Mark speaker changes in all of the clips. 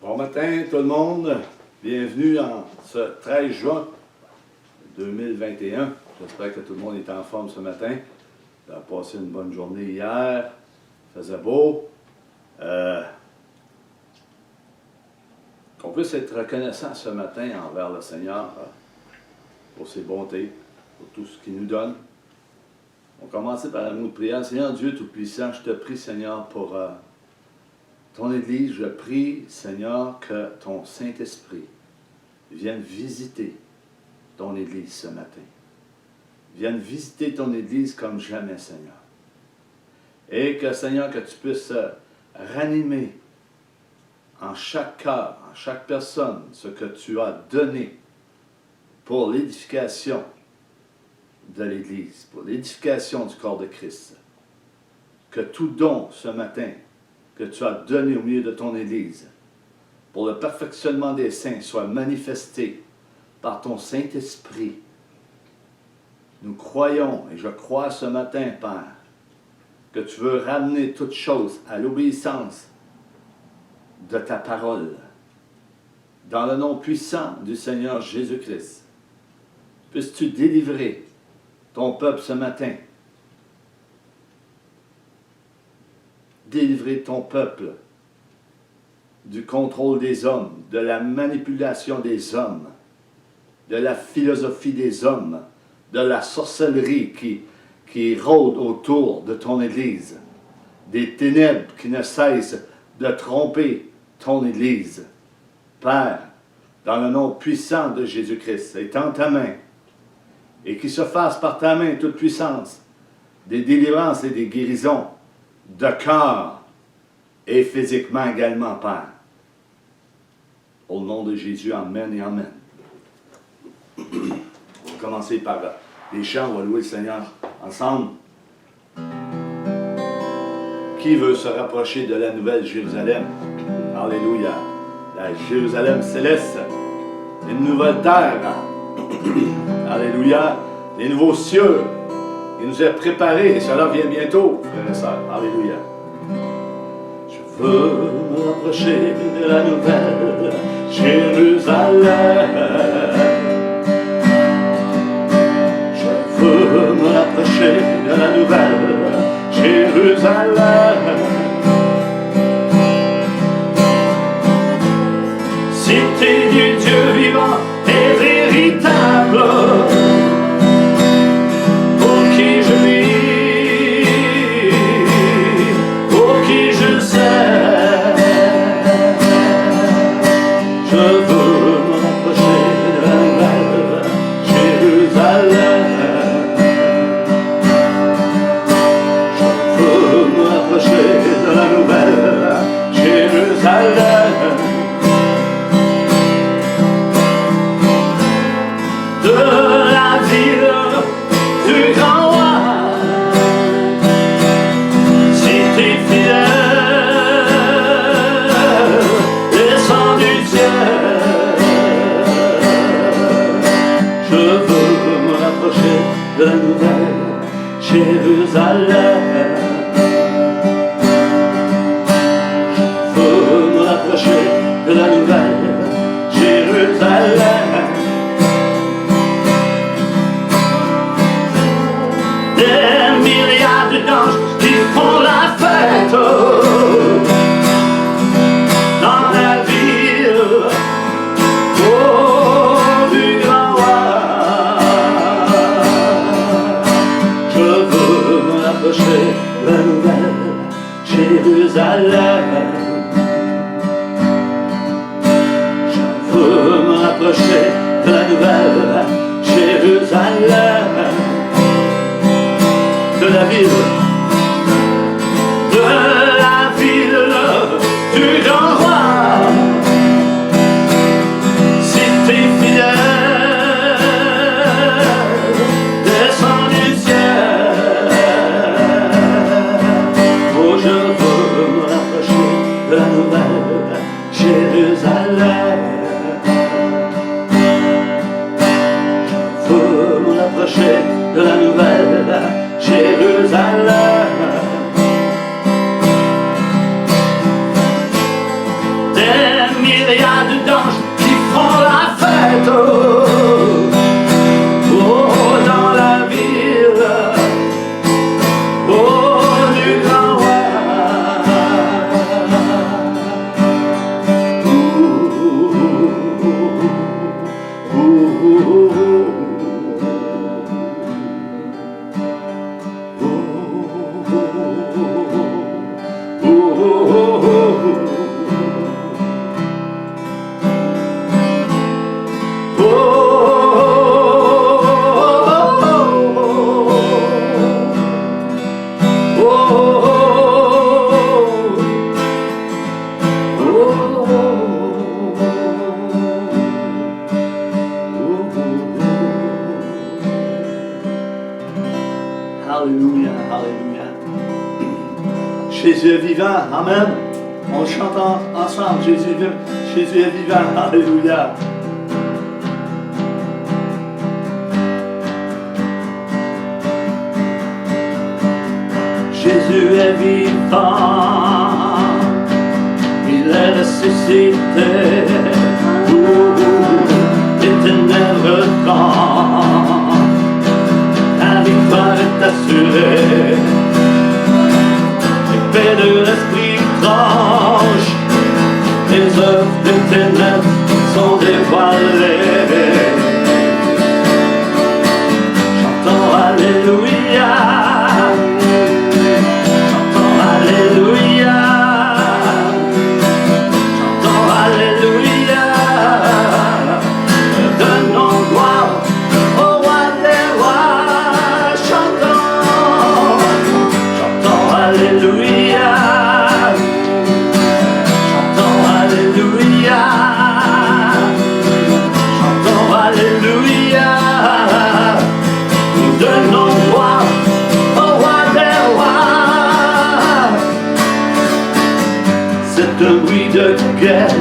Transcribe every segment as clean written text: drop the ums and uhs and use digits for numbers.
Speaker 1: Bon matin tout le monde, bienvenue en ce 13 juin 2021. J'espère que tout le monde est en forme ce matin. On a passé une bonne journée hier, il faisait beau. Qu'on puisse être reconnaissant ce matin envers le Seigneur pour ses bontés, pour tout ce qu'il nous donne. On va commencer par un mot de prière. Seigneur Dieu Tout-Puissant, je te prie Seigneur pour ton Église. Je prie Seigneur que ton Saint-Esprit vienne visiter ton Église ce matin. Vienne visiter ton Église comme jamais Seigneur. Et que Seigneur, que tu puisses ranimer en chaque cœur, en chaque personne, ce que tu as donné pour l'édification de l'Église, pour l'édification du corps de Christ. Que tout don ce matin que tu as donné au milieu de ton Église, pour le perfectionnement des saints, soit manifesté par ton Saint-Esprit. Nous croyons, et je crois ce matin, Père, que tu veux ramener toutes choses à l'obéissance de ta parole, dans le nom puissant du Seigneur Jésus-Christ. Puisses-tu délivrer ton peuple ce matin, délivrer ton peuple du contrôle des hommes, de la manipulation des hommes, de la philosophie des hommes, de la sorcellerie qui rôde autour de ton Église, des ténèbres qui ne cessent de tromper ton Église. Père, dans le nom puissant de Jésus-Christ, étends ta main, et qu'il se fasse par ta main toute puissance, des délivrances et des guérisons, de cœur et physiquement également, Père. Au nom de Jésus, Amen et Amen. On va commencer par les chants, on va louer le Seigneur ensemble. Qui veut se rapprocher de la nouvelle Jérusalem? Alléluia. La Jérusalem céleste, une nouvelle terre. Alléluia. Les nouveaux cieux. Il nous est préparé, et cela vient bientôt, frères et sœurs. Alléluia. Je veux me rapprocher de la nouvelle Jérusalem. Je veux me rapprocher de la nouvelle Jérusalem. Cité du Dieu vivant et véritable, pour qui je vis, pour qui je sais. Je veux me rapprocher de la nouvelle Jérusalem. Je veux me rapprocher de la nouvelle Jérusalem. De la ville du grand roi, cité fidèle, descend du ciel. Je veux me rapprocher de la nouvelle Jérusalem. Je veux me rapprocher de la nouvelle Jérusalem. Des myriades d'anges qui font la fête dans la ville du grand roi. Je veux me rapprocher de la nouvelle Jérusalem. Je veux me rapprocher de la nouvelle Jérusalem. De la ville du grand roi, cité fidèle, descend du ciel. Oh, je veux me rapprocher de la nouvelle Jérusalem. Je veux me rapprocher de la nouvelle Jérusalem. Des est vivant. Amen. On chante ensemble. Jésus est vivant. Alléluia. Jésus est vivant. Il est ressuscité. L'éternel reprend. La victoire est assurée. L'épée de l'esprit tranche. Les œuvres des ténèbres sont dévoilées. Chantons Alléluia. Chantons Alléluia. Chantons Alléluia. Donnons gloire au roi des rois. Chantons. Chantons Alléluia. Chantons Alléluia. Chantons Alléluia. Nous donnons gloire au roi des rois. C'est un bruit de guerre.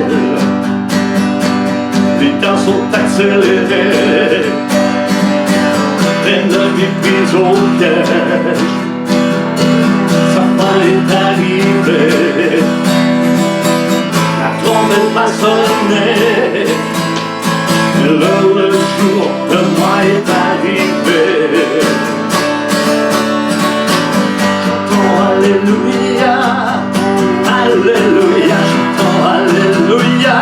Speaker 1: Les temps sont accélérés. L'ennemi prise au piège. Sa fin est arrivée. La trompette va sonner. L'heure, le jour, le mois est arrivé. Chantons Alléluia. Alléluia. Chantons Alléluia.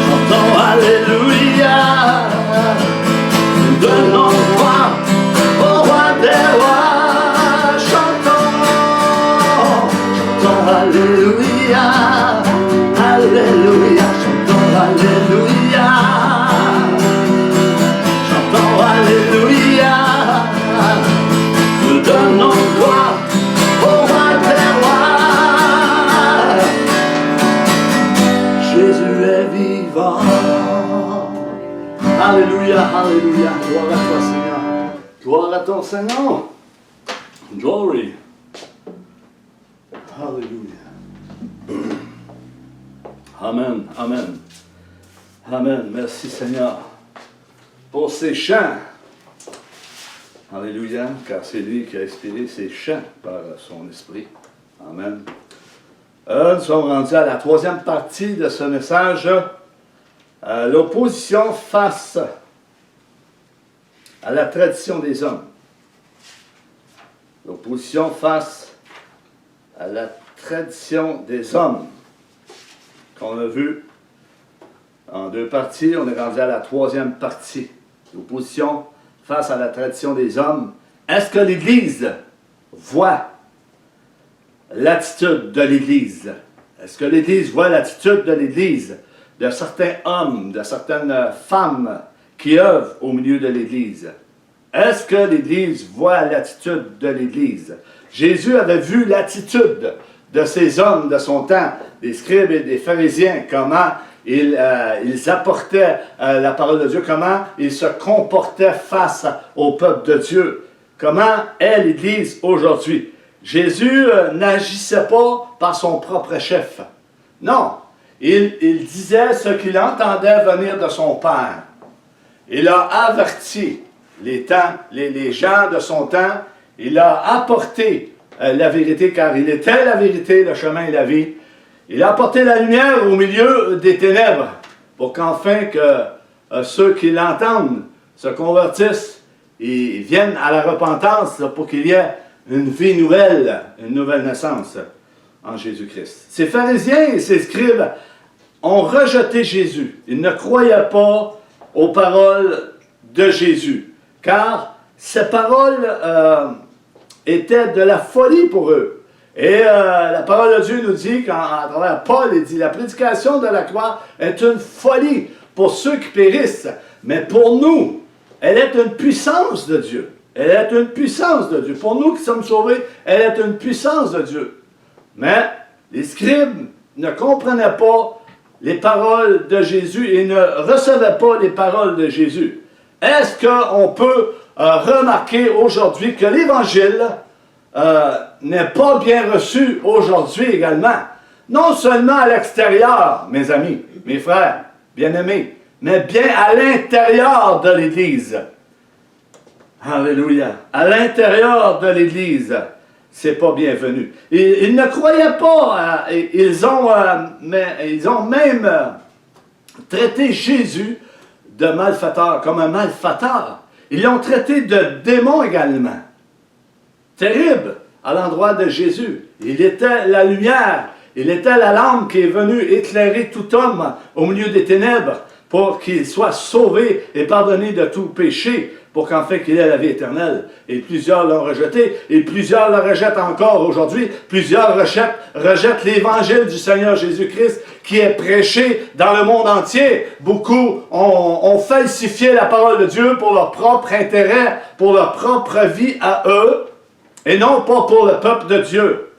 Speaker 1: Chantons Alléluia. Nous donnons gloire au roi des rois. Chantons. Chantons Alléluia. Alléluia. Chantons Alléluia. Chantons Alléluia. Nous donnons gloire au roi des rois. Jésus est vivant. Alléluia, alléluia. Gloire à toi, Seigneur. Gloire à ton Seigneur. Glory. Alléluia. Amen, amen. Amen. Merci, Seigneur, pour ces chants. Alléluia, car c'est lui qui a inspiré ces chants par son esprit. Amen. Nous sommes rendus à la troisième partie de ce message. L'opposition face à la tradition des hommes. L'opposition face à la tradition des hommes. Qu'on a vu en deux parties, on est rendu à la troisième partie. L'opposition face à la tradition des hommes. Est-ce que l'Église voit l'attitude de l'Église? Est-ce que l'Église voit l'attitude de l'Église, de certains hommes, de certaines femmes qui œuvrent au milieu de l'Église? Est-ce que l'Église voit l'attitude de l'Église? Jésus avait vu l'attitude de ces hommes de son temps, des scribes et des pharisiens, comment ils apportaient la parole de Dieu, comment ils se comportaient face au peuple de Dieu. Comment est l'Église aujourd'hui? Jésus n'agissait pas par son propre chef. Non, il disait ce qu'il entendait venir de son Père. Il a averti les gens de son temps. Il a apporté la vérité, car il était la vérité, le chemin et la vie. Il a apporté la lumière au milieu des ténèbres, pour qu'enfin que ceux qui l'entendent se convertissent et viennent à la repentance, pour qu'il y ait une vie nouvelle, une nouvelle naissance en Jésus-Christ. Ces pharisiens et ces scribes ont rejeté Jésus. Ils ne croyaient pas aux paroles de Jésus, car ces paroles étaient de la folie pour eux. Et la parole de Dieu nous dit, à travers Paul, il dit, la prédication de la croix est une folie pour ceux qui périssent, mais pour nous, elle est une puissance de Dieu. Elle est une puissance de Dieu. Pour nous qui sommes sauvés, elle est une puissance de Dieu. Mais les scribes ne comprenaient pas les paroles de Jésus et ne recevaient pas les paroles de Jésus. Est-ce qu'on peut remarquer aujourd'hui que l'Évangile n'est pas bien reçu aujourd'hui également. Non seulement à l'extérieur, mes amis, mes frères, bien-aimés, mais bien à l'intérieur de l'Église. Alléluia. À l'intérieur de l'Église, c'est pas bienvenu. Ils ne croyaient pas, ils ont même traité Jésus de malfaiteur, comme un malfaiteur. Ils l'ont traité de démon également. Terrible à l'endroit de Jésus. Il était la lumière, il était la lampe qui est venue éclairer tout homme au milieu des ténèbres pour qu'il soit sauvé et pardonné de tout péché, pour qu'en fait qu'il ait la vie éternelle. Et plusieurs l'ont rejeté, et plusieurs le rejettent encore aujourd'hui. Plusieurs rejettent l'évangile du Seigneur Jésus-Christ qui est prêché dans le monde entier. Beaucoup ont falsifié la parole de Dieu pour leur propre intérêt, pour leur propre vie à eux, et non pas pour le peuple de Dieu.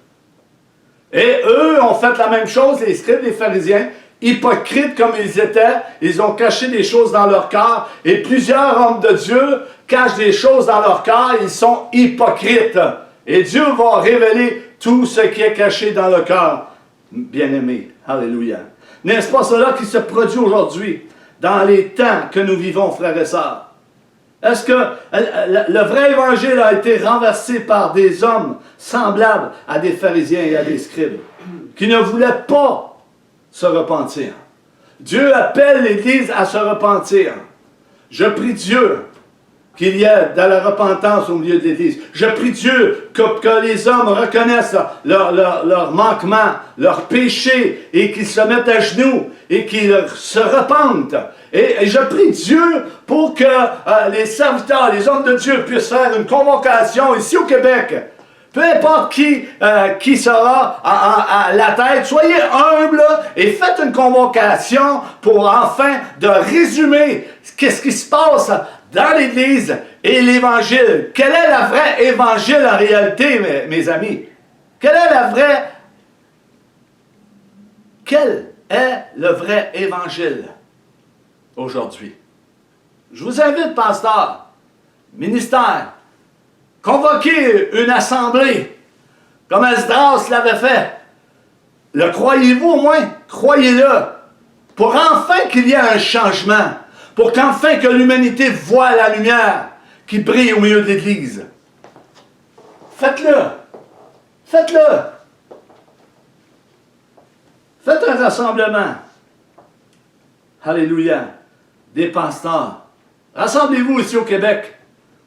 Speaker 1: Et eux ont fait la même chose, les scribes, les pharisiens, hypocrites comme ils étaient, ils ont caché des choses dans leur cœur, et plusieurs hommes de Dieu cachent des choses dans leur cœur, ils sont hypocrites. Et Dieu va révéler tout ce qui est caché dans le cœur, bien-aimés. Alléluia. N'est-ce pas cela qui se produit aujourd'hui, dans les temps que nous vivons, frères et sœurs? Est-ce que le vrai évangile a été renversé par des hommes semblables à des pharisiens et à des scribes, qui ne voulaient pas se repentir? Dieu appelle l'Église à se repentir. Je prie Dieu qu'il y ait de la repentance au milieu de l'Église. Je prie Dieu que les hommes reconnaissent leur manquement, leur péché, et qu'ils se mettent à genoux et qu'ils se repentent. Et je prie Dieu pour que les serviteurs, les hommes de Dieu puissent faire une convocation ici au Québec. Peu importe qui sera à la tête, soyez humbles et faites une convocation pour enfin de résumer qu'est-ce qui se passe dans l'Église et l'Évangile. Quel est le vrai Évangile en réalité, mes amis? Quel est le vrai Évangile aujourd'hui? Je vous invite, pasteur, ministère, convoquez une assemblée, comme Esdras l'avait fait. Le croyez-vous au moins? Croyez-le. Pour enfin qu'il y ait un changement. Pour qu'enfin que l'humanité voie la lumière qui brille au milieu de l'Église. Faites-le. Faites-le. Faites un rassemblement. Alléluia. Des pasteurs. Rassemblez-vous ici au Québec.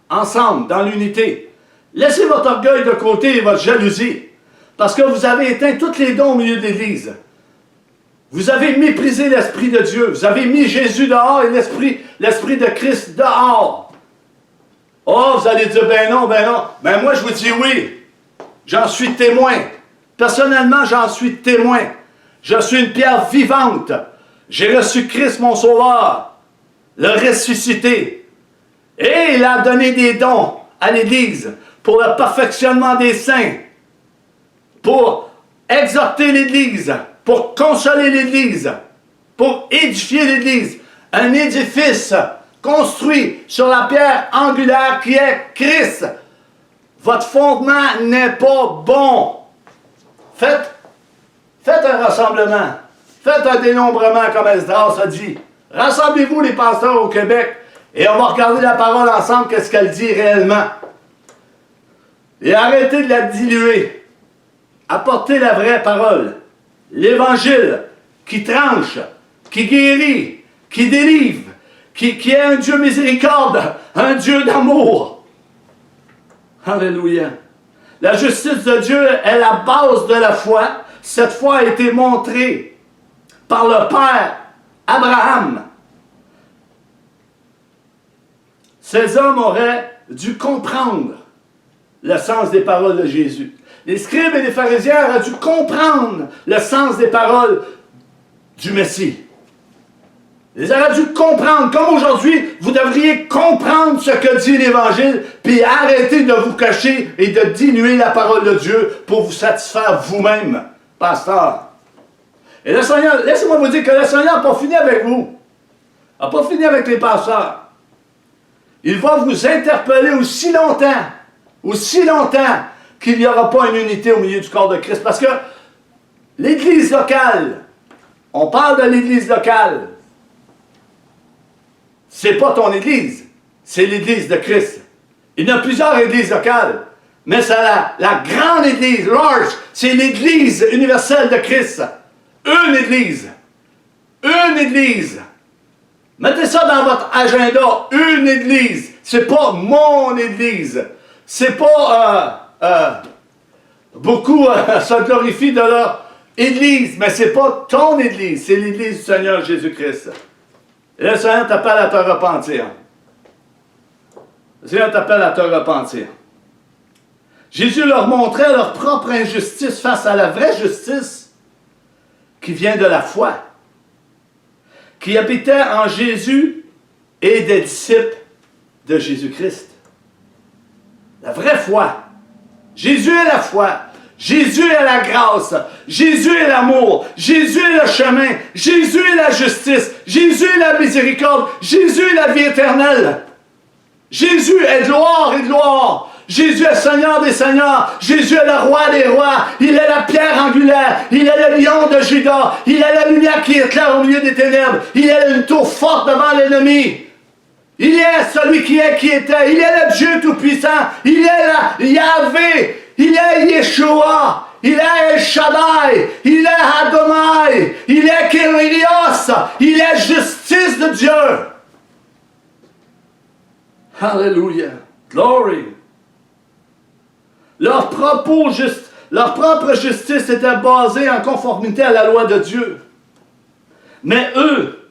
Speaker 1: Ensemble, dans l'unité. Laissez votre orgueil de côté et votre jalousie, parce que vous avez éteint tous les dons au milieu de l'Église. Vous avez méprisé l'Esprit de Dieu. Vous avez mis Jésus dehors et l'Esprit de Christ dehors. Oh, vous allez dire, ben non. Ben moi, je vous dis oui. J'en suis témoin. Personnellement, j'en suis témoin. Je suis une pierre vivante. J'ai reçu Christ, mon Sauveur, le ressuscité. Et il a donné des dons à l'Église pour le perfectionnement des saints, pour exhorter l'Église, pour consoler l'Église, pour édifier l'Église. Un édifice construit sur la pierre angulaire qui est Christ. Votre fondement n'est pas bon. Faites un rassemblement. Faites un dénombrement comme Esdras a dit. Rassemblez-vous les pasteurs au Québec et on va regarder la parole ensemble, qu'est-ce qu'elle dit réellement. Et arrêtez de la diluer. Apportez la vraie parole. L'Évangile qui tranche, qui guérit, qui délivre, qui est un Dieu miséricorde, un Dieu d'amour. Alléluia. La justice de Dieu est la base de la foi. Cette foi a été montrée par le Père Abraham. Ces hommes auraient dû comprendre le sens des paroles de Jésus. Les scribes et les pharisiens auraient dû comprendre le sens des paroles du Messie. Ils auraient dû comprendre, comme aujourd'hui, vous devriez comprendre ce que dit l'Évangile, puis arrêter de vous cacher et de diluer la parole de Dieu pour vous satisfaire vous-même, pasteur. Et le Seigneur, laissez-moi vous dire que le Seigneur n'a pas fini avec vous. Il n'a pas fini avec les pasteurs. Il va vous interpeller aussi longtemps qu'il n'y aura pas une unité au milieu du corps de Christ. Parce que l'Église locale, on parle de l'Église locale, c'est pas ton Église, c'est l'Église de Christ. Il y a plusieurs églises locales, mais c'est la grande Église, large, c'est l'Église universelle de Christ. Une Église. Une Église. Mettez ça dans votre agenda, une Église. C'est pas mon Église. C'est pas... beaucoup se glorifient de leur Église, mais c'est pas ton Église, c'est l'Église du Seigneur Jésus-Christ. Et le Seigneur t'appelle à te repentir. Le Seigneur t'appelle à te repentir. Jésus leur montrait leur propre injustice face à la vraie justice qui vient de la foi, qui habitait en Jésus et des disciples de Jésus-Christ. La vraie foi. Jésus est la foi. Jésus est la grâce. Jésus est l'amour. Jésus est le chemin. Jésus est la justice. Jésus est la miséricorde. Jésus est la vie éternelle. Jésus est gloire et gloire. Jésus est Seigneur des Seigneurs. Jésus est le roi des rois. Il est la pierre angulaire. Il est le lion de Juda. Il est la lumière qui éclaire au milieu des ténèbres. Il est une tour forte devant l'ennemi. Il est celui qui est, qui était. Il est le Dieu Tout-Puissant. Il est la Yahvé. Il est Yeshua. Il est El Shaddai. Il est Adonai. Il est Kyrios. Il est justice de Dieu. Alléluia. Glory. Leur propre justice était basée en conformité à la loi de Dieu. Mais eux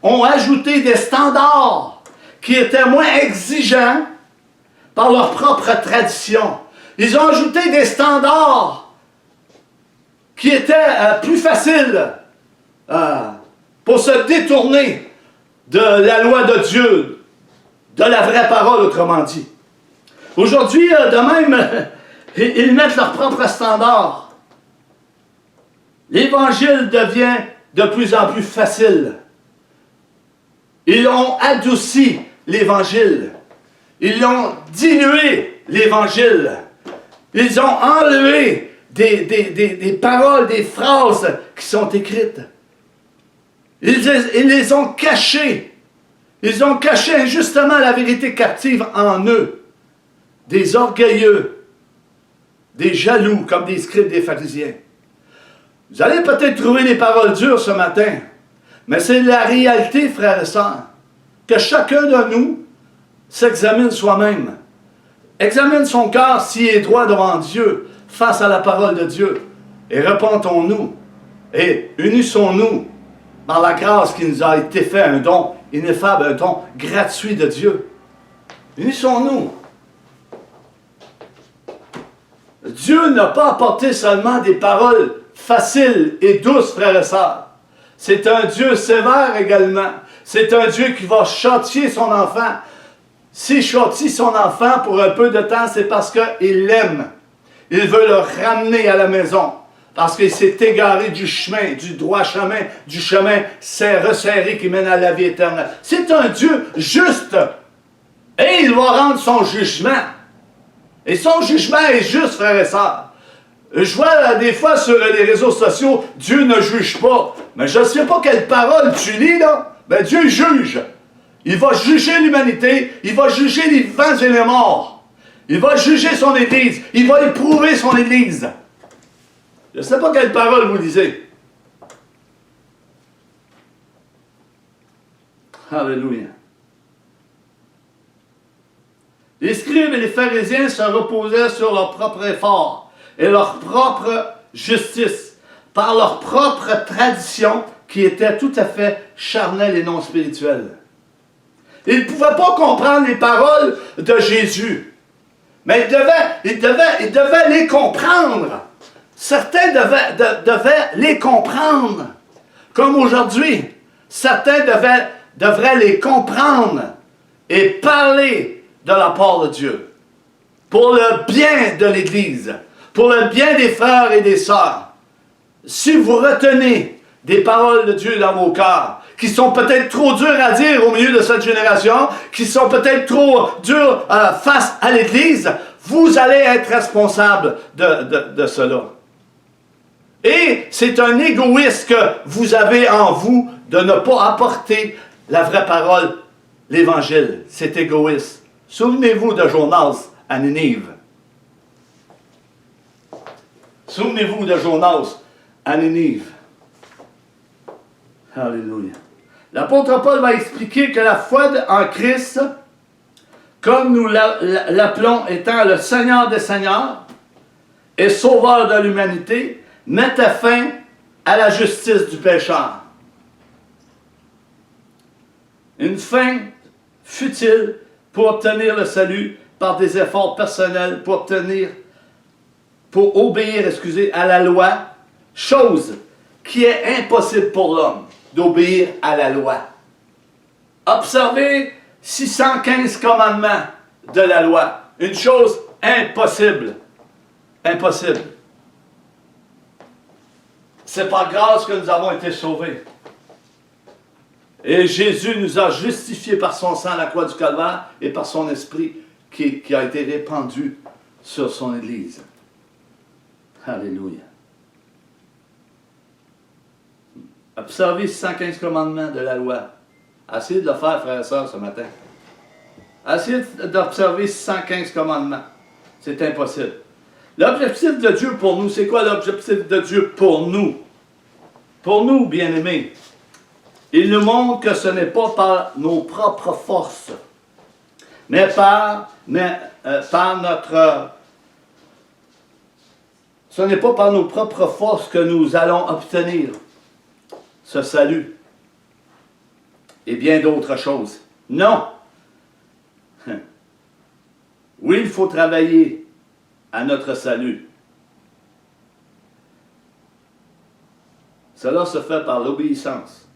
Speaker 1: ont ajouté des standards qui étaient moins exigeants par leur propre tradition. Ils ont ajouté des standards qui étaient plus faciles pour se détourner de la loi de Dieu, de la vraie parole, autrement dit. Aujourd'hui, de même, ils mettent leurs propres standards. L'Évangile devient de plus en plus facile. Ils ont adouci l'Évangile. Ils ont dilué l'Évangile. Ils ont enlevé des paroles, des phrases qui sont écrites. Ils les ont cachées. Ils ont caché injustement la vérité captive en eux. Des orgueilleux, des jaloux, comme des scribes, des pharisiens. Vous allez peut-être trouver des paroles dures ce matin, mais c'est la réalité, frères et sœurs, que chacun de nous s'examine soi-même. Examine son cœur s'il est droit devant Dieu, face à la parole de Dieu. Et repentons-nous, et unissons-nous par la grâce qui nous a été faite, un don ineffable, un don gratuit de Dieu. Unissons-nous. Dieu n'a pas apporté seulement des paroles faciles et douces, frères et sœurs. C'est un Dieu sévère également. C'est un Dieu qui va châtier son enfant. S'il châtie son enfant pour un peu de temps, c'est parce qu'il l'aime. Il veut le ramener à la maison. Parce qu'il s'est égaré du chemin, du droit chemin, du chemin resserré qui mène à la vie éternelle. C'est un Dieu juste. Et il va rendre son jugement. Et son jugement est juste, frères et sœurs. Je vois des fois sur les réseaux sociaux, Dieu ne juge pas. Mais je ne sais pas quelle parole tu lis, là. Ben Dieu juge. Il va juger l'humanité. Il va juger les vivants et les morts. Il va juger son Église. Il va éprouver son Église. Je ne sais pas quelle parole vous lisez. Alléluia. Les scribes et les pharisiens se reposaient sur leur propre effort et leur propre justice, par leur propre tradition qui était tout à fait charnelle et non spirituelle. Ils ne pouvaient pas comprendre les paroles de Jésus, mais ils devaient les comprendre. Certains devaient les comprendre, comme aujourd'hui. Certains devraient les comprendre et parler de la part de Dieu, pour le bien de l'Église, pour le bien des frères et des sœurs. Si vous retenez des paroles de Dieu dans vos cœurs, qui sont peut-être trop dures à dire au milieu de cette génération, qui sont peut-être trop dures face à l'Église, vous allez être responsable de cela. Et c'est un égoïsme que vous avez en vous de ne pas apporter la vraie parole, l'Évangile. C'est égoïste. Souvenez-vous de Jonas à Ninive. Souvenez-vous de Jonas à Ninive. Alléluia. L'apôtre Paul va expliquer que la foi en Christ, comme nous l'appelons étant le Seigneur des Seigneurs et Sauveur de l'humanité, mettait fin à la justice du pécheur. Une fin futile pour obtenir le salut par des efforts personnels, pour obéir, à la loi, chose qui est impossible pour l'homme d'obéir à la loi. Observez 615 commandements de la loi. Une chose impossible. Impossible. C'est par grâce que nous avons été sauvés. Et Jésus nous a justifiés par son sang à la croix du Calvaire et par son esprit qui a été répandu sur son Église. Alléluia. Observez 115 commandements de la loi. Essayez de le faire, frères et sœurs, ce matin. Essayez d'observer 115 commandements. C'est impossible. L'objectif de Dieu pour nous, c'est quoi l'objectif de Dieu pour nous? Pour nous, bien-aimés, il nous montre que ce n'est pas par nos propres forces, mais par notre... Ce n'est pas par nos propres forces que nous allons obtenir ce salut et bien d'autres choses. Non! Oui, il faut travailler à notre salut. Cela se fait par l'obéissance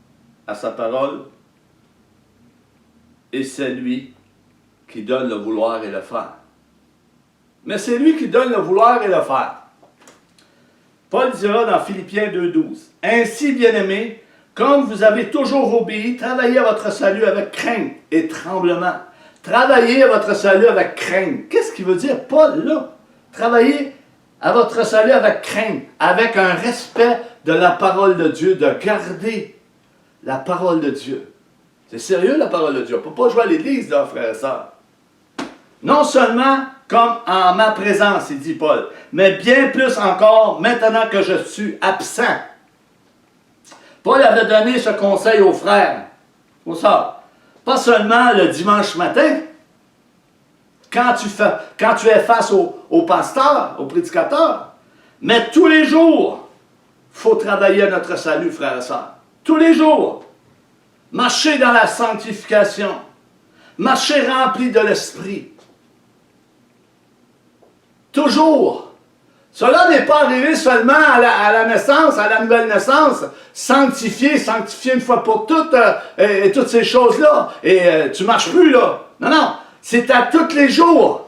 Speaker 1: à sa parole et c'est lui qui donne le vouloir et le faire. Mais c'est lui qui donne le vouloir et le faire. Paul dira dans Philippiens 2,12 « Ainsi, bien-aimés, comme vous avez toujours obéi, travaillez à votre salut avec crainte et tremblement. » Travaillez à votre salut avec crainte. Qu'est-ce qu'il veut dire, Paul, là? Travaillez à votre salut avec crainte, avec un respect de la parole de Dieu, de garder la parole de Dieu. C'est sérieux, la parole de Dieu. On ne peut pas jouer à l'église, là, frères et sœurs. Non seulement comme en ma présence, il dit Paul, mais bien plus encore maintenant que je suis absent. Paul avait donné ce conseil aux frères, aux sœurs. Pas seulement le dimanche matin, quand tu es face au pasteur, au prédicateur, mais tous les jours, il faut travailler à notre salut, frères et sœurs. Tous les jours. Marcher dans la sanctification. Marcher rempli de l'Esprit. Toujours. Cela n'est pas arrivé seulement à la naissance, à la nouvelle naissance, sanctifier une fois pour toutes, et toutes ces choses-là, et tu ne marches plus, là. Non, non, c'est à tous les jours.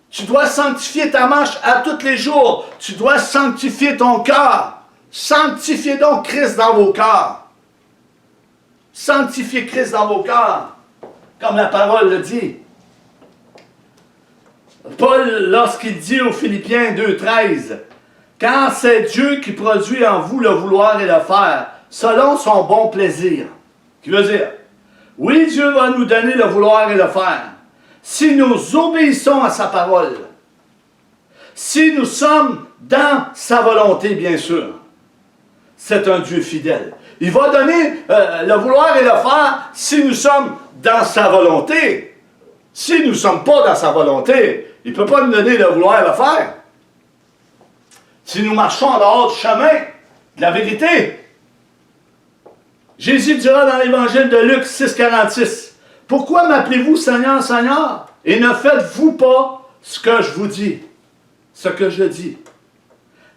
Speaker 1: Tu dois sanctifier ta marche à tous les jours. Tu dois sanctifier ton cœur. Sanctifiez donc Christ dans vos cœurs. Sanctifiez Christ dans vos cœurs, comme la parole le dit. Paul, lorsqu'il dit aux Philippiens 2,13, « Car c'est Dieu qui produit en vous le vouloir et le faire, selon son bon plaisir. » Qui veut dire, oui, Dieu va nous donner le vouloir et le faire, si nous obéissons à sa parole, si nous sommes dans sa volonté, bien sûr. C'est un Dieu fidèle. Il va donner le vouloir et le faire si nous sommes dans sa volonté. Si nous ne sommes pas dans sa volonté, il ne peut pas nous donner le vouloir et le faire. Si nous marchons en dehors du chemin de la vérité. Jésus dira dans l'évangile de Luc 6,46, « Pourquoi m'appelez-vous Seigneur, Seigneur, et ne faites-vous pas ce que je vous dis, ce que je dis? »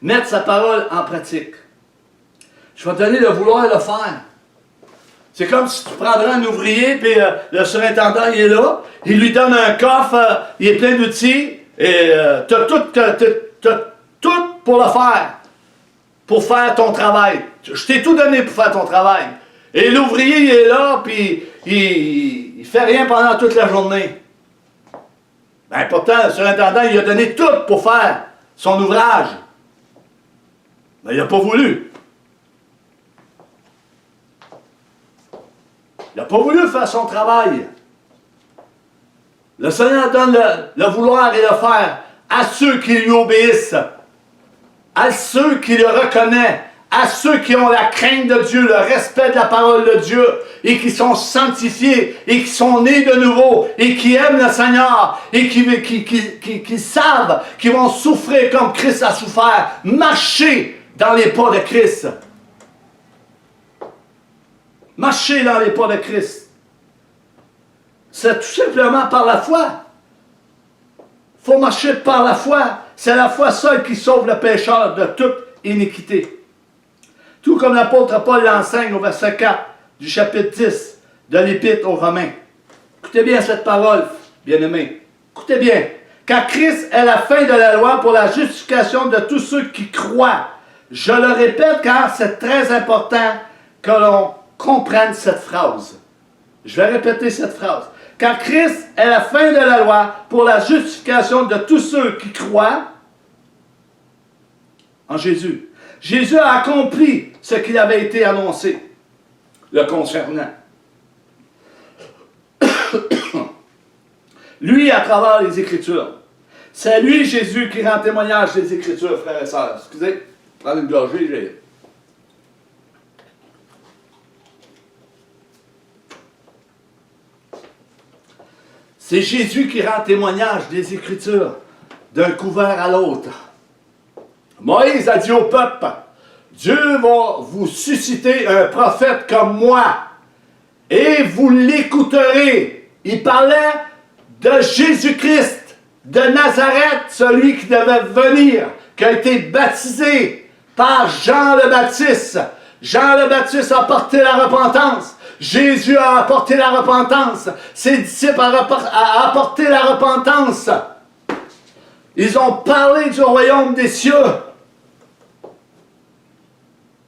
Speaker 1: Mettre sa parole en pratique. Je vais te donner le vouloir et le faire. C'est comme si tu prendrais un ouvrier, puis le surintendant, il est là, il lui donne un coffre, il est plein d'outils, et tu as tout pour le faire, pour faire ton travail. Je t'ai tout donné pour faire ton travail. Et l'ouvrier, il est là, puis il fait rien pendant toute la journée. Ben pourtant, le surintendant, il a donné tout pour faire son ouvrage. Mais il n'a pas voulu. Il n'a pas voulu faire son travail. Le Seigneur donne le vouloir et le faire à ceux qui lui obéissent, à ceux qui le reconnaissent, à ceux qui ont la crainte de Dieu, le respect de la parole de Dieu, et qui sont sanctifiés, et qui sont nés de nouveau, et qui aiment le Seigneur, et qui savent qu'ils vont souffrir comme Christ a souffert, marcher dans les pas de Christ. Marcher dans les pas de Christ. C'est tout simplement par la foi. Il faut marcher par la foi. C'est la foi seule qui sauve le pécheur de toute iniquité. Tout comme l'apôtre Paul l'enseigne au verset 4 du chapitre 10 de l'Épître aux Romains. Écoutez bien cette parole, bien-aimés. Écoutez bien. Car Christ est la fin de la loi pour la justification de tous ceux qui croient. Je le répète car c'est très important que l'on comprenne cette phrase. Je vais répéter cette phrase. Car Christ est la fin de la loi pour la justification de tous ceux qui croient en Jésus. Jésus a accompli ce qu'il avait été annoncé le concernant. Lui, à travers les Écritures. C'est lui, Jésus, qui rend témoignage des Écritures, frères et sœurs. Excusez, prends une gorgée, j'ai... C'est Jésus qui rend témoignage des Écritures d'un couvert à l'autre. Moïse a dit au peuple, Dieu va vous susciter un prophète comme moi et vous l'écouterez. Il parlait de Jésus-Christ, de Nazareth, celui qui devait venir, qui a été baptisé par Jean le Baptiste. Jean le Baptiste a apporté la repentance. Jésus a apporté la repentance. Ses disciples ont apporté la repentance. Ils ont parlé du royaume des cieux.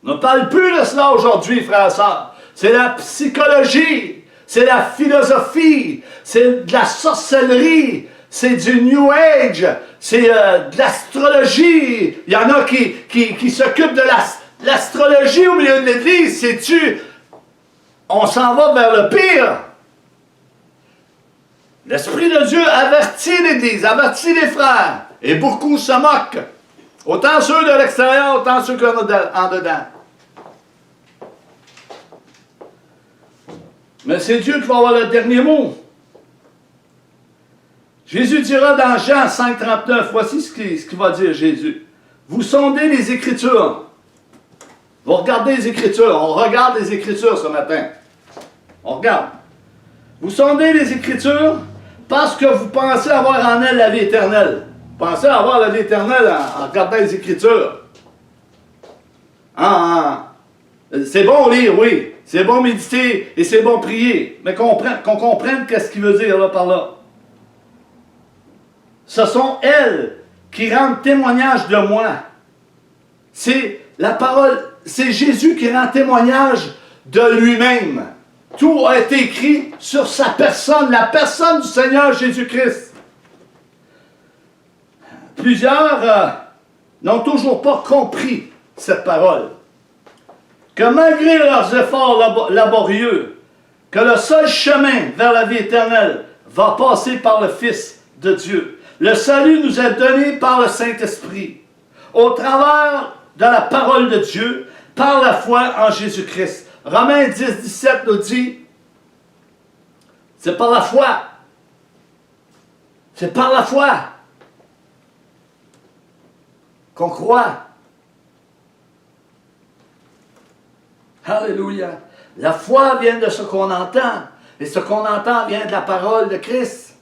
Speaker 1: On ne parle plus de cela aujourd'hui, frères et sœurs. C'est la psychologie, c'est la philosophie, c'est de la sorcellerie, c'est du New Age, c'est de l'astrologie. Il y en a qui s'occupent de l'astrologie au milieu de l'Église. Sais-tu, on s'en va vers le pire. L'Esprit de Dieu avertit l'Église, avertit les frères, et beaucoup se moquent. Autant ceux de l'extérieur, autant ceux qui sont en dedans. Mais c'est Dieu qui va avoir le dernier mot. Jésus dira dans Jean 5,39, voici ce qu'il va dire Jésus. Vous sondez les Écritures. Vous regardez les Écritures. On regarde les Écritures ce matin. On regarde. Vous sondez les Écritures parce que vous pensez avoir en elles la vie éternelle. Vous pensez avoir la vie éternelle en regardant les Écritures. C'est bon lire, oui. C'est bon méditer et c'est bon prier. Mais qu'on comprenne qu'est-ce qu'il veut dire là par là. Ce sont elles qui rendent témoignage de moi. C'est la parole, c'est Jésus qui rend témoignage de lui-même. Tout a été écrit sur sa personne, la personne du Seigneur Jésus-Christ. Plusieurs n'ont toujours pas compris cette parole. Que malgré leurs efforts laborieux, que le seul chemin vers la vie éternelle va passer par le Fils de Dieu. Le salut nous est donné par le Saint-Esprit, au travers de la parole de Dieu, par la foi en Jésus-Christ. Romains 10, 17 nous dit, c'est par la foi. C'est par la foi qu'on croit. Alléluia. La foi vient de ce qu'on entend. Et ce qu'on entend vient de la parole de Christ.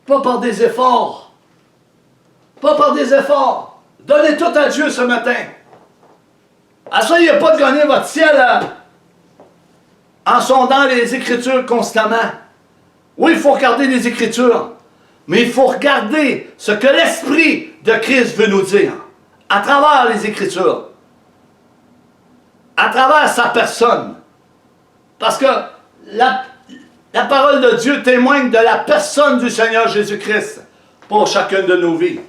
Speaker 1: Pas par des efforts. Pas par des efforts. Donnez tout à Dieu ce matin. Essayez pas de gagner votre ciel en sondant les Écritures constamment. Oui, il faut regarder les Écritures. Mais il faut regarder ce que l'Esprit de Christ veut nous dire. À travers les Écritures. À travers sa personne. Parce que La parole de Dieu témoigne de la personne du Seigneur Jésus-Christ pour chacune de nos vies.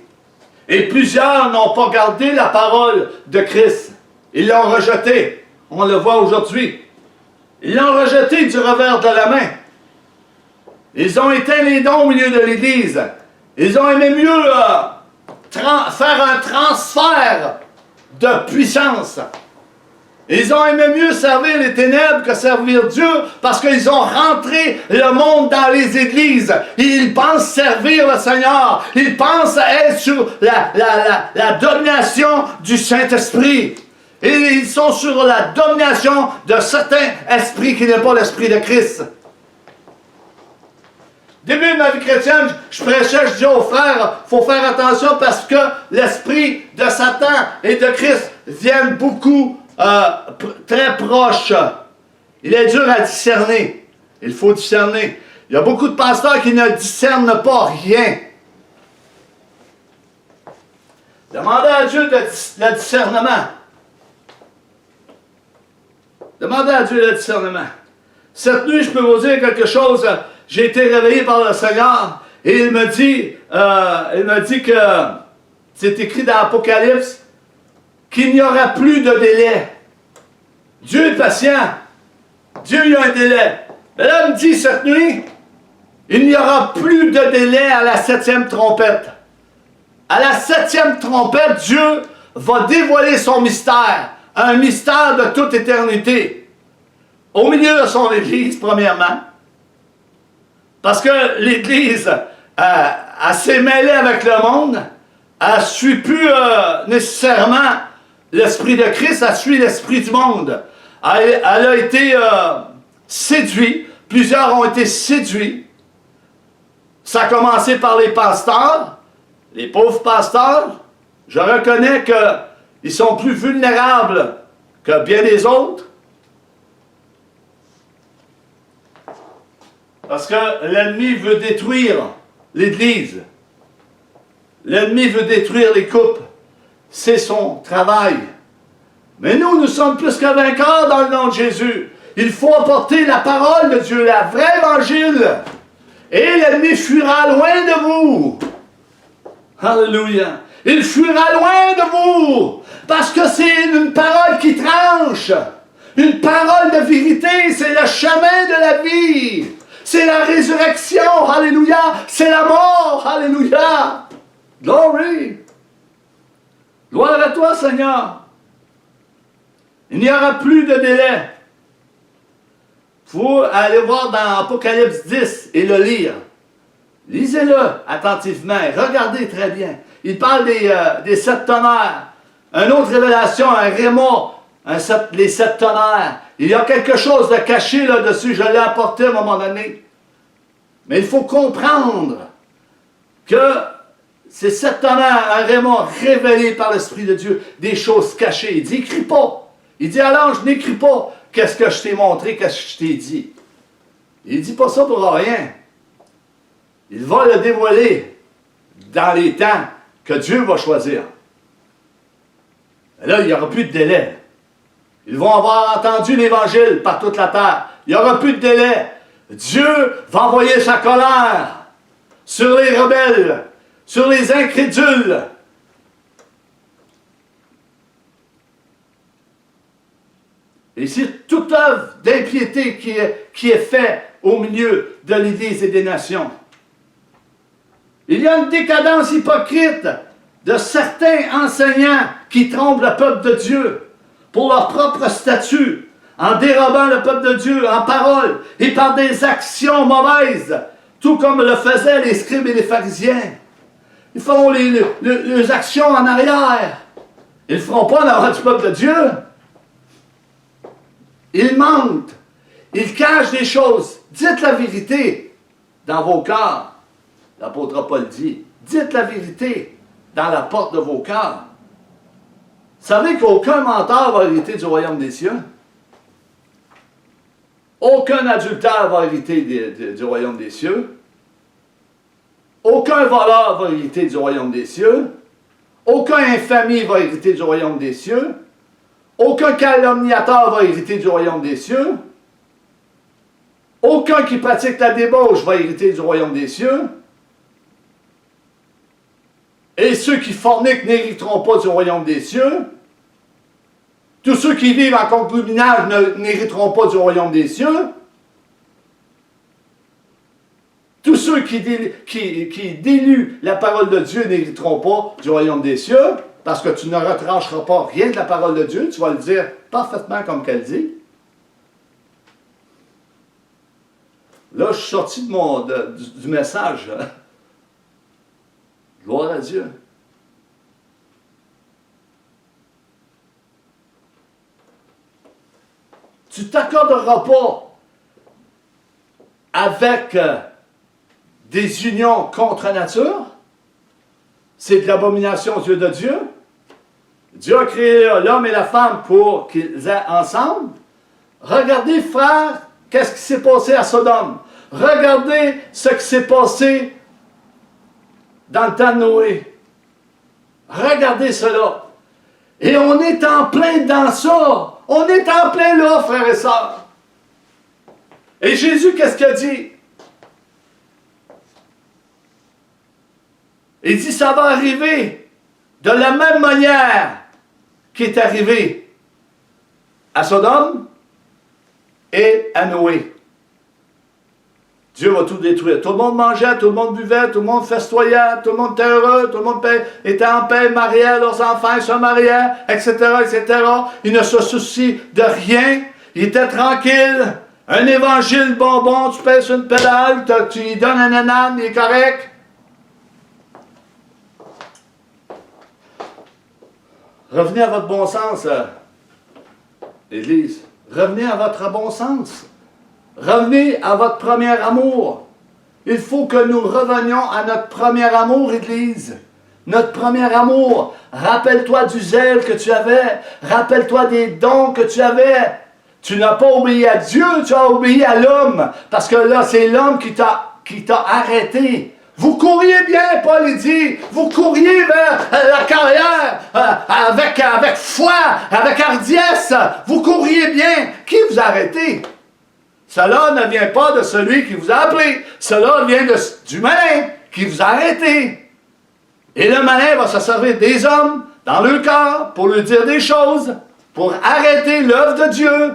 Speaker 1: Et plusieurs n'ont pas gardé la parole de Christ. Ils l'ont rejetée. On le voit aujourd'hui. Ils l'ont rejetée du revers de la main. Ils ont éteint les dons au milieu de l'Église. Ils ont aimé mieux faire un transfert de puissance. Ils ont aimé mieux servir les ténèbres que servir Dieu parce qu'ils ont rentré le monde dans les églises. Ils pensent servir le Seigneur. Ils pensent être sur la domination du Saint-Esprit. Et ils sont sur la domination de certains esprits qui n'est pas l'Esprit de Christ. Début de ma vie chrétienne, je prêchais, je disais aux frères, il faut faire attention parce que l'esprit de Satan et de Christ viennent beaucoup très proches. Il est dur à discerner. Il faut discerner. Il y a beaucoup de pasteurs qui ne discernent pas rien. Demandez à Dieu le discernement. Demandez à Dieu le discernement. Cette nuit, je peux vous dire quelque chose. J'ai été réveillé par le Seigneur et il me dit que c'est écrit dans l'Apocalypse qu'il n'y aura plus de délai. Dieu est patient. Dieu il a un délai. Mais là, il me dit cette nuit, il n'y aura plus de délai à la 7e trompette. À la 7e trompette, Dieu va dévoiler son mystère. Un mystère de toute éternité. Au milieu de son Église, premièrement. Parce que l'Église, elle s'est mêlée avec le monde. Elle ne suit plus nécessairement l'Esprit de Christ, elle suit l'Esprit du monde. Elle a été séduite. Plusieurs ont été séduits. Ça a commencé par les pasteurs, les pauvres pasteurs. Je reconnais qu'ils sont plus vulnérables que bien des autres. Parce que l'ennemi veut détruire l'Église. L'ennemi veut détruire les couples. C'est son travail. Mais nous sommes plus que vainqueurs dans le nom de Jésus. Il faut apporter la parole de Dieu, la vraie évangile. Et l'ennemi fuira loin de vous. Alléluia. Il fuira loin de vous. Parce que c'est une parole qui tranche. Une parole de vérité. C'est le chemin de la vie. C'est la résurrection, alléluia. C'est la mort, alléluia. Glory. Gloire à toi, Seigneur. Il n'y aura plus de délai. Il faut aller voir dans Apocalypse 10 et le lire. Lisez-le attentivement. Regardez très bien. Il parle des 7 tonnerres. Une autre révélation, un réma, les 7 tonnerres. Il y a quelque chose de caché là-dessus, je l'ai apporté à un moment donné. Mais il faut comprendre que ces 7 tonnerres, un réma révélé par l'Esprit de Dieu, des choses cachées. Il dit, écris pas. Il dit, alors, je n'écris pas qu'est-ce que je t'ai montré, qu'est-ce que je t'ai dit. Il ne dit pas ça pour rien. Il va le dévoiler dans les temps que Dieu va choisir. Et là, il n'y aura plus de délai. Ils vont avoir entendu l'Évangile par toute la terre. Il n'y aura plus de délai. Dieu va envoyer sa colère sur les rebelles, sur les incrédules. Et c'est toute œuvre d'impiété qui est faite au milieu de l'Église et des nations. Il y a une décadence hypocrite de certains enseignants qui trompent le peuple de Dieu pour leur propre statut, en dérobant le peuple de Dieu en parole et par des actions mauvaises, tout comme le faisaient les scribes et les pharisiens. Ils font les actions en arrière. Ils ne le feront pas en avant du peuple de Dieu. Ils mentent. Ils cachent des choses. Dites la vérité dans vos cœurs. L'apôtre Paul dit, dites la vérité dans la porte de vos cœurs. Vous savez qu'aucun menteur va hériter du royaume des cieux. Aucun adultère va hériter du royaume des cieux. Aucun voleur va hériter du royaume des cieux. Aucun infamie va hériter du royaume des cieux. Aucun calomniateur va hériter du royaume des cieux. Aucun qui pratique la débauche va hériter du royaume des cieux. Et ceux qui forniquent n'hériteront pas du royaume des cieux. Tous ceux qui vivent en concubinage n'hériteront pas du royaume des cieux. Tous ceux qui déluent la parole de Dieu n'hériteront pas du royaume des cieux, parce que tu ne retrancheras pas rien de la parole de Dieu, tu vas le dire parfaitement comme qu'elle dit. Là, je suis sorti du message. Gloire à Dieu. Tu ne t'accorderas pas avec des unions contre nature. C'est de l'abomination aux yeux de Dieu. Dieu a créé l'homme et la femme pour qu'ils aient ensemble. Regardez, frères, qu'est-ce qui s'est passé à Sodome. Regardez ce qui s'est passé dans le temps de Noé. Regardez cela. Et on est en plein dans ça. On est en plein là, frères et sœurs. Et Jésus, qu'est-ce qu'il a dit? Il dit, ça va arriver de la même manière qui est arrivé à Sodome et à Noé. Dieu va tout détruire. Tout le monde mangeait, tout le monde buvait, tout le monde festoyait, tout le monde était heureux, tout le monde était en paix, mariait, leurs enfants se mariaient, etc., etc. Ils ne se soucient de rien. Ils étaient tranquilles. Un évangile bonbon, tu pèses une pédale, tu lui donnes un ananas, il est correct. Revenez à votre bon sens, Église. Revenez à votre bon sens. Revenez à votre premier amour. Il faut que nous revenions à notre premier amour, Église. Notre premier amour. Rappelle-toi du zèle que tu avais. Rappelle-toi des dons que tu avais. Tu n'as pas obéi à Dieu, tu as obéi à l'homme. Parce que là, c'est l'homme qui t'a arrêté. Vous couriez bien, Paul dit. Vous couriez vers la carrière avec foi, avec hardiesse. Vous couriez bien. Qui vous a arrêté? Cela ne vient pas de celui qui vous a appelé. Cela vient du malin qui vous a arrêté. Et le malin va se servir des hommes dans leur cœur pour lui dire des choses, pour arrêter l'œuvre de Dieu.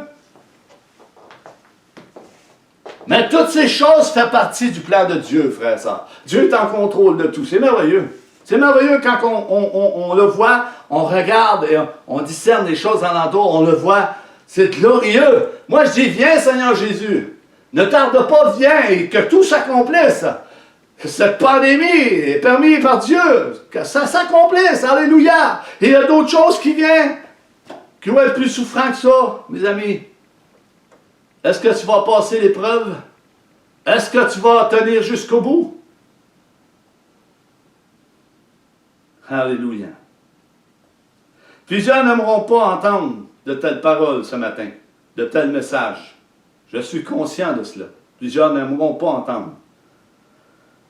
Speaker 1: Mais toutes ces choses font partie du plan de Dieu, frère et sœurs. Dieu est en contrôle de tout. C'est merveilleux. C'est merveilleux quand on le voit, on regarde et on discerne les choses alentour, on le voit. C'est glorieux. Moi, je dis, viens, Seigneur Jésus. Ne tarde pas, viens, et que tout s'accomplisse. Que cette pandémie est permise par Dieu. Que ça s'accomplisse. Alléluia. Et il y a d'autres choses qui viennent, qui vont être plus souffrants que ça, mes amis. Est-ce que tu vas passer l'épreuve? Est-ce que tu vas tenir jusqu'au bout? Alléluia. Plusieurs n'aimeront pas entendre de telles paroles ce matin, de tels messages. Je suis conscient de cela. Plusieurs n'aimeront pas entendre.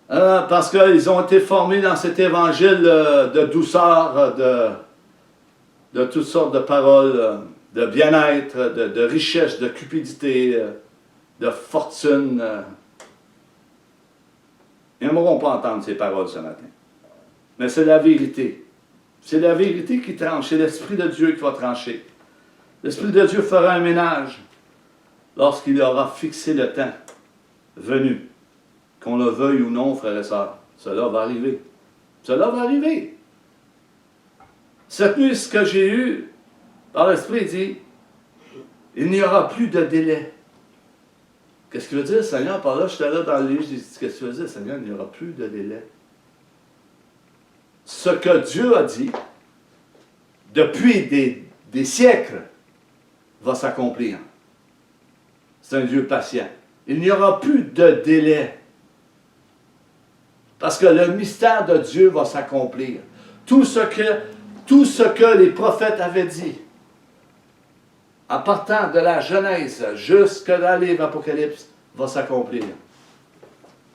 Speaker 1: Parce qu'ils ont été formés dans cet évangile de douceur, de toutes sortes de paroles, de bien-être, de richesse, de cupidité, de fortune. Ils n'aimeront pas entendre ces paroles ce matin. Mais c'est la vérité. C'est la vérité qui tranche. C'est l'Esprit de Dieu qui va trancher. L'Esprit de Dieu fera un ménage lorsqu'il aura fixé le temps venu. Qu'on le veuille ou non, frères et sœurs. Cela va arriver. Cela va arriver. Cette nuit, ce que j'ai eu par l'Esprit dit, il n'y aura plus de délai. Qu'est-ce qu'il veut dire, Seigneur? Par là, j'étais là dans le livre, j'ai dit, qu'est-ce qu'il veut dire, Seigneur? Il n'y aura plus de délai. Ce que Dieu a dit, depuis des siècles, va s'accomplir. C'est un Dieu patient. Il n'y aura plus de délai. Parce que le mystère de Dieu va s'accomplir. Tout ce que les prophètes avaient dit, en partant de la Genèse jusqu'à dans les Apocalypse, va s'accomplir.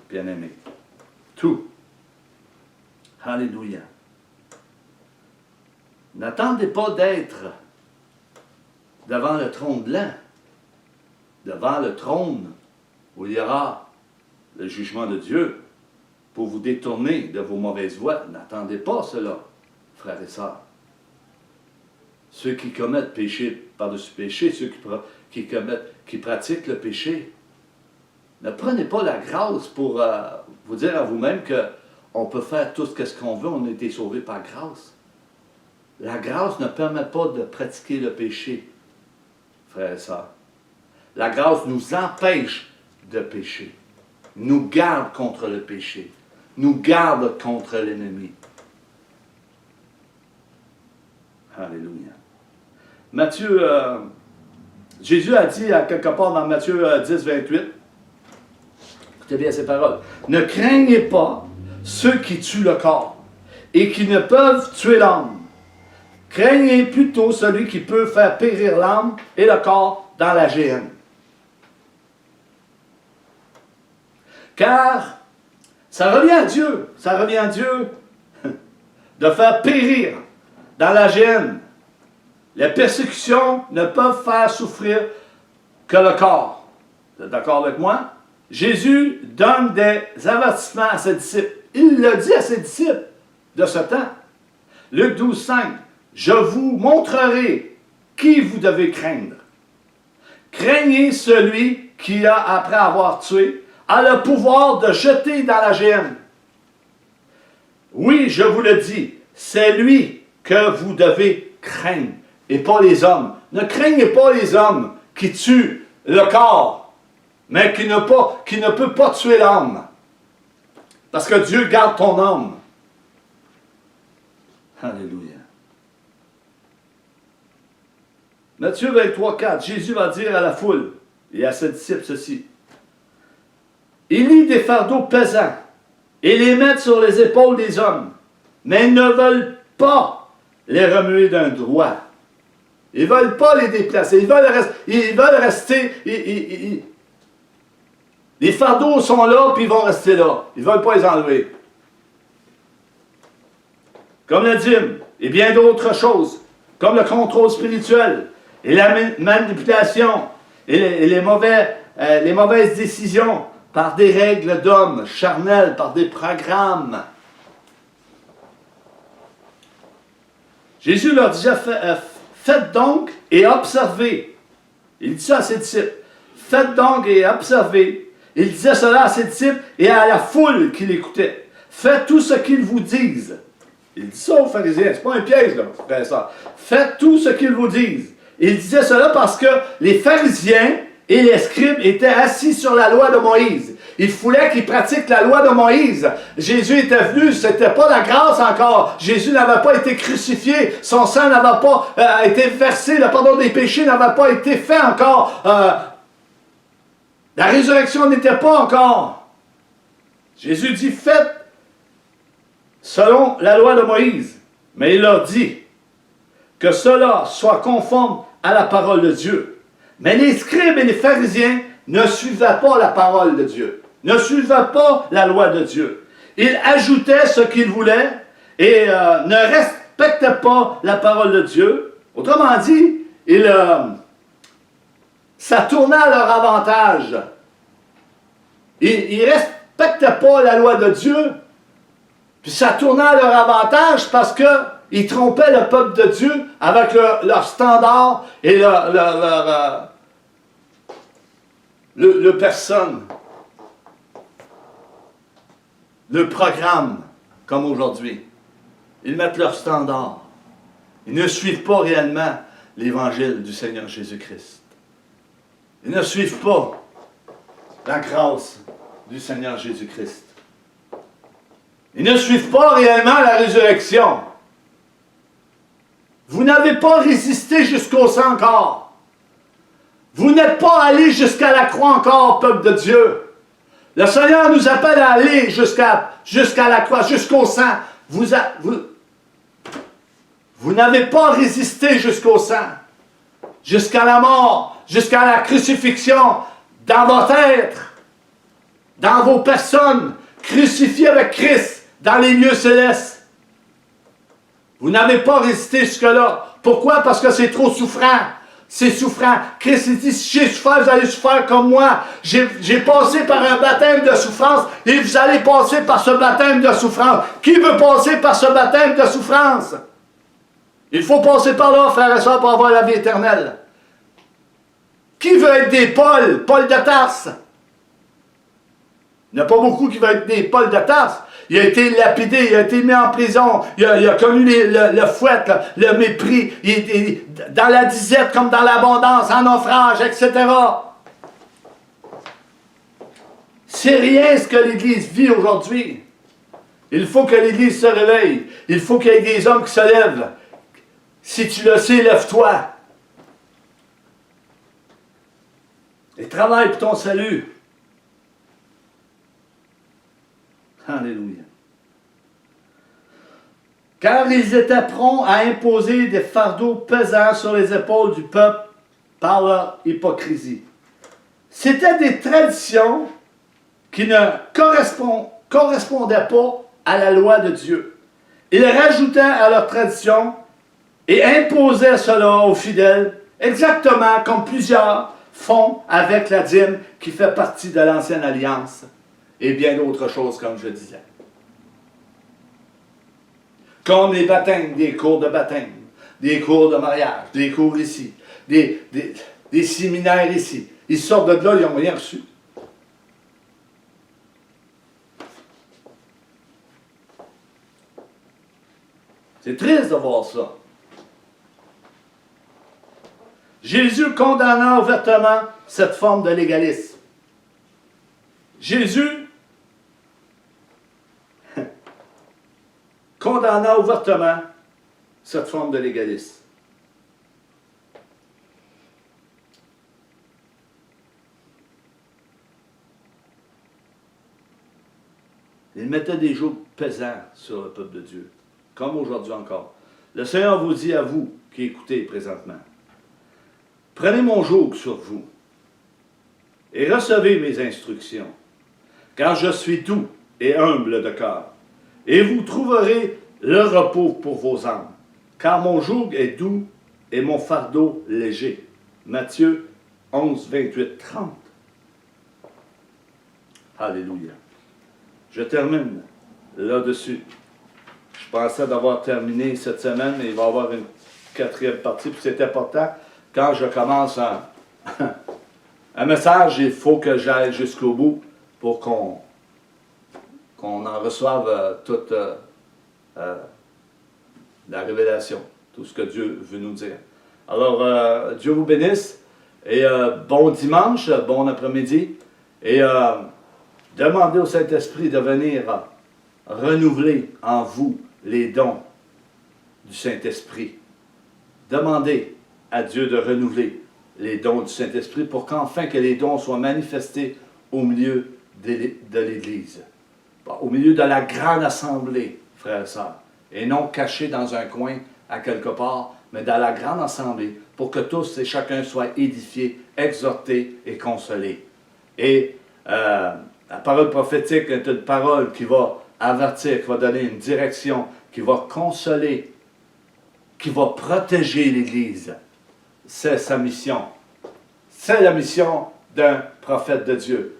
Speaker 1: Bien-aimé. Tout. Alléluia. N'attendez pas d'être devant le trône blanc, devant le trône où il y aura le jugement de Dieu pour vous détourner de vos mauvaises voies. N'attendez pas cela, frères et sœurs. Ceux qui commettent péché par-dessus péché, ceux qui pratiquent le péché, ne prenez pas la grâce pour vous dire à vous-même qu'on peut faire tout ce qu'on veut, on a été sauvé par grâce. La grâce ne permet pas de pratiquer le péché, frères et sœurs. La grâce nous empêche de pécher, nous garde contre le péché, nous garde contre l'ennemi. Alléluia. Jésus a dit à quelque part dans Matthieu 10, 28, écoutez bien ces paroles, « Ne craignez pas ceux qui tuent le corps et qui ne peuvent tuer l'âme. Craignez plutôt celui qui peut faire périr l'âme et le corps dans la géhenne. Car ça revient à Dieu de faire périr dans la géhenne. Les persécutions ne peuvent faire souffrir que le corps. Vous êtes d'accord avec moi? Jésus donne des avertissements à ses disciples. Il le dit à ses disciples de ce temps. Luc 12, 5. Je vous montrerai qui vous devez craindre. Craignez celui qui a, après avoir tué, a le pouvoir de jeter dans la géhenne. Oui, je vous le dis, c'est lui que vous devez craindre, et pas les hommes. Ne craignez pas les hommes qui tuent le corps, mais qui ne peut pas tuer l'âme. Parce que Dieu garde ton âme. Alléluia. Matthieu 23, 4, Jésus va dire à la foule et à ses disciples ceci. Ils lient des fardeaux pesants et les mettent sur les épaules des hommes, mais ils ne veulent pas les remuer d'un doigt. Ils ne veulent pas les déplacer. Ils veulent rester. Les fardeaux sont là, puis ils vont rester là. Ils ne veulent pas les enlever. Comme la dîme et bien d'autres choses, comme le contrôle spirituel et la manipulation et les mauvaises décisions par des règles d'hommes charnels, par des programmes. Jésus leur disait, faites donc et observez. Il dit ça à ses disciples. Faites donc et observez. Il disait cela à ses disciples et à la foule qui l'écoutait. Faites tout ce qu'ils vous disent. Il dit ça aux pharisiens, c'est pas un piège, là, frère ça. Faites tout ce qu'ils vous disent. Il disait cela parce que les pharisiens et les scribes étaient assis sur la loi de Moïse. Il voulait qu'ils pratiquent la loi de Moïse. Jésus était venu, c'était pas la grâce encore. Jésus n'avait pas été crucifié, son sang n'avait pas été versé, le pardon des péchés n'avait pas été fait encore. La résurrection n'était pas encore. Jésus dit, faites selon la loi de Moïse. Mais il leur dit que cela soit conforme à la parole de Dieu. Mais les scribes et les pharisiens ne suivaient pas la parole de Dieu, ne suivaient pas la loi de Dieu. Ils ajoutaient ce qu'ils voulaient et ne respectaient pas la parole de Dieu. Autrement dit, ça tournait à leur avantage. Ils ne respectaient pas la loi de Dieu, puis ça tournait à leur avantage parce qu'ils trompaient le peuple de Dieu avec leur standard et le personne, le programme, comme aujourd'hui. Ils mettent leur standard. Ils ne suivent pas réellement l'évangile du Seigneur Jésus-Christ. Ils ne suivent pas la grâce du Seigneur Jésus-Christ. Ils ne suivent pas réellement la résurrection. Vous n'avez pas résisté jusqu'au sang encore. Vous n'êtes pas allé jusqu'à la croix encore, peuple de Dieu. Le Seigneur nous appelle à aller jusqu'à la croix, jusqu'au sang. Vous n'avez pas résisté jusqu'au sang, jusqu'à la mort, jusqu'à la crucifixion, dans votre être, dans vos personnes, crucifiées avec Christ, dans les lieux célestes. Vous n'avez pas résisté jusque-là. Pourquoi? Parce que c'est trop souffrant. C'est souffrant. Christ dit, si j'ai souffert, vous allez souffrir comme moi. J'ai passé par un baptême de souffrance et vous allez passer par ce baptême de souffrance. Qui veut passer par ce baptême de souffrance? Il faut passer par là, frères et sœurs, pour avoir la vie éternelle. Qui veut être des Paul? Paul de Tarse. Il n'y en a pas beaucoup qui veulent être des Paul de Tarse. Il a été lapidé, il a été mis en prison, il a connu le fouet, le mépris, il est dans la disette comme dans l'abondance, en naufrage, etc. C'est rien ce que l'Église vit aujourd'hui. Il faut que l'Église se réveille. Il faut qu'il y ait des hommes qui se lèvent. Si tu le sais, lève-toi. Et travaille pour ton salut. Alléluia. Car ils étaient prompts à imposer des fardeaux pesants sur les épaules du peuple par leur hypocrisie. C'étaient des traditions qui ne correspondaient pas à la loi de Dieu. Ils rajoutaient à leurs traditions et imposaient cela aux fidèles, exactement comme plusieurs font avec la dîme qui fait partie de l'ancienne alliance et bien d'autres choses, comme je disais. Comme les baptêmes, des cours de baptême, des cours de mariage, des cours ici, des séminaires ici. Ils sortent de là, ils n'ont rien reçu. C'est triste de voir ça. Jésus condamna ouvertement cette forme de légalisme. Jésus condamna ouvertement cette forme de légalisme. Il mettait des jours pesants sur le peuple de Dieu, comme aujourd'hui encore. Le Seigneur vous dit à vous qui écoutez présentement, prenez mon joug sur vous et recevez mes instructions, car je suis doux et humble de cœur, et vous trouverez le repos pour vos âmes, car mon joug est doux et mon fardeau léger. Matthieu 11, 28, 30. Alléluia. Je termine là-dessus. Je pensais d'avoir terminé cette semaine, mais il va y avoir une quatrième partie, puis c'est important. Quand je commence un message, il faut que j'aille jusqu'au bout pour qu'on en reçoive toute la révélation, tout ce que Dieu veut nous dire. Alors, Dieu vous bénisse, et bon dimanche, bon après-midi, et demandez au Saint-Esprit de venir renouveler en vous les dons du Saint-Esprit. Demandez à Dieu de renouveler les dons du Saint-Esprit pour qu'enfin que les dons soient manifestés au milieu de l'Église, au milieu de la grande assemblée, frères et sœurs, et non cachés dans un coin à quelque part, mais dans la grande assemblée, pour que tous et chacun soient édifiés, exhortés et consolés. Et la parole prophétique est une parole qui va avertir, qui va donner une direction, qui va consoler, qui va protéger l'Église. C'est sa mission. C'est la mission d'un prophète de Dieu,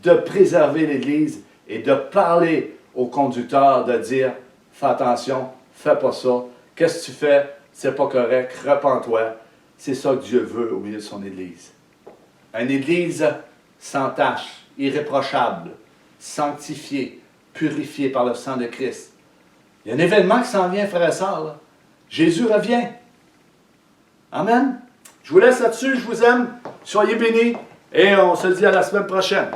Speaker 1: de préserver l'Église et de parler au conducteur, de dire, fais attention, fais pas ça, qu'est-ce que tu fais, c'est pas correct, repens-toi. C'est ça que Dieu veut au milieu de son Église. Une Église sans tache, irréprochable, sanctifiée, purifiée par le sang de Christ. Il y a un événement qui s'en vient, frères et sœurs, là. Jésus revient. Amen. Je vous laisse là-dessus, je vous aime. Soyez bénis et on se dit à la semaine prochaine.